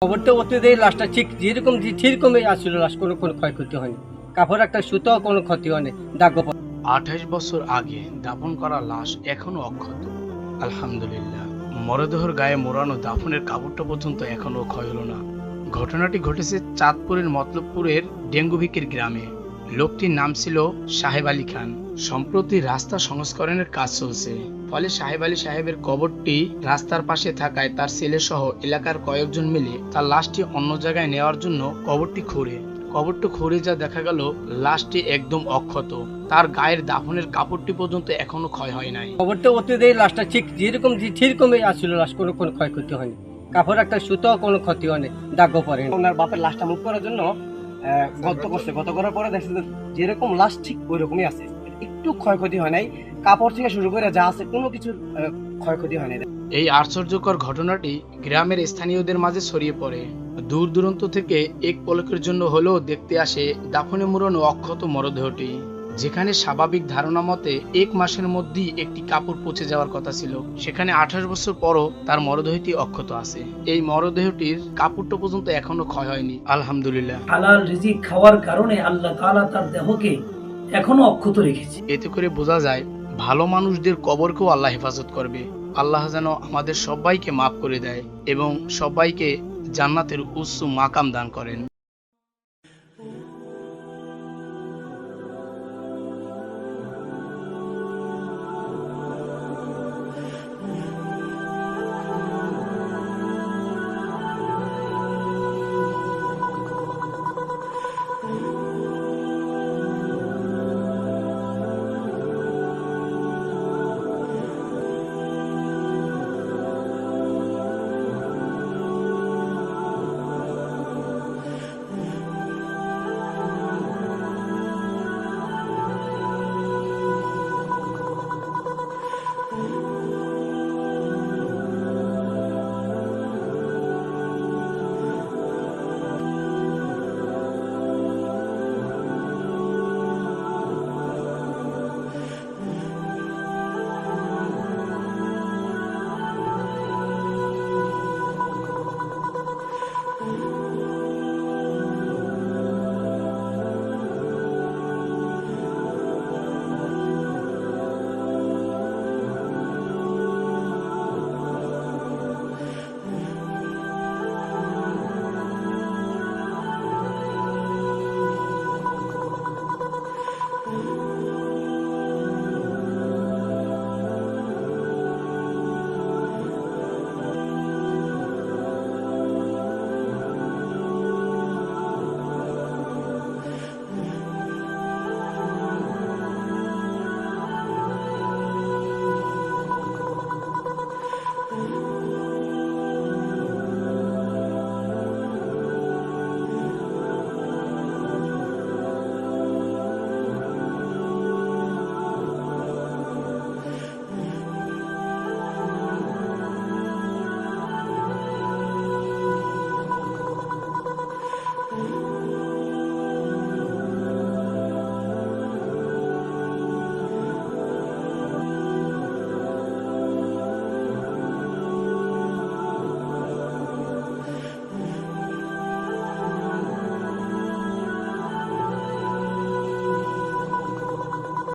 খবরটা ওতে দিয়ে লাশটা ঠিক যেরকম সেরকমই আসছিল, লাশ কোনো ক্ষয়ক্ষতি হয়নি, কাপড় একটা সুতো কোনো ক্ষতি হয়নি, দাগ 28 বছর আগে দাফন করা লাশ এখনো অক্ষত। আলহামদুলিল্লাহ, মরদেহর গায়ে মোড়ানো দাফনের কাপড়টা পর্যন্ত এখনো ক্ষয় হলো না। ঘটনাটি ঘটেছে চাঁদপুরের মতলবপুরের ডেঙ্গুভিকের গ্রামে। লোকটির নাম ছিল সাহেব আলী খান। সম্প্রতি রাস্তা সংস্করণের কাজ চলছে, ফলে সাহেব আলী সাহেবের কবরটি রাস্তার পাশে থাকায় তার ছেলে সহ এলাকার কয়েকজন মিলে তার লাশটি অন্য জায়গায় নেওয়ার জন্য কবরটি খুঁড়ে যা দেখা গেল, লাশটি একদম অক্ষত। তার গায়ের দাফনের কাপড়টি পর্যন্ত এখনো ক্ষয় হয় নাই। খবরটা ওতে দিয়ে লাশটা ঠিক যেরকম সেরকমই আসছিল, লাশ কোনো ক্ষয়ক্ষতি হয়নি, কাপড় একটা সুতো কোনো ক্ষতি হয়নি, দাগ পড়েনি। ওনার বাপের লাশটা মুভ করার জন্য গত করার পরে দেখছে যে যেরকম লাশ ঠিক ওই রকমই আছে, একটু ক্ষয়ক্ষতি হয় নাই, কাপড় থেকে শুরু করে যা আছে কোনো কিছু ক্ষয়ক্ষতি হয় নাই। এই আশ্চর্যকর ঘটনাটি গ্রামের স্থানীয়দের মাঝে ছড়িয়ে পড়ে। দূর দূরান্ত থেকে এক পলকের জন্য হলেও দেখতে আসে দাফনে মুড়ানো অক্ষত মরদেহটি, যেখানে স্বাভাবিক ধারণা মতে 1 মাসের মধ্যেই একটি কাপড় পচে যাওয়ার কথা ছিল, সেখানে 28 বছর পরও তার মরদেহটি অক্ষত আছে। এই মরদেহটির কাপড়টা পর্যন্ত এখনো ক্ষয় হয়নি। আলহামদুলিল্লাহ, হালাল রিজিক খাওয়ার কারণে আল্লাহ তাআলা তার দেহকে এখনো অক্ষত রেখেছে। এতে করে বোঝা যায় ভালো মানুষদের কবরকেও আল্লাহ হেফাজত করবে। আল্লাহ যেন আমাদের সবাইকে মাফ করে দেয় এবং সবাইকে জান্নাতের উচ্চ মাকাম দান করেন।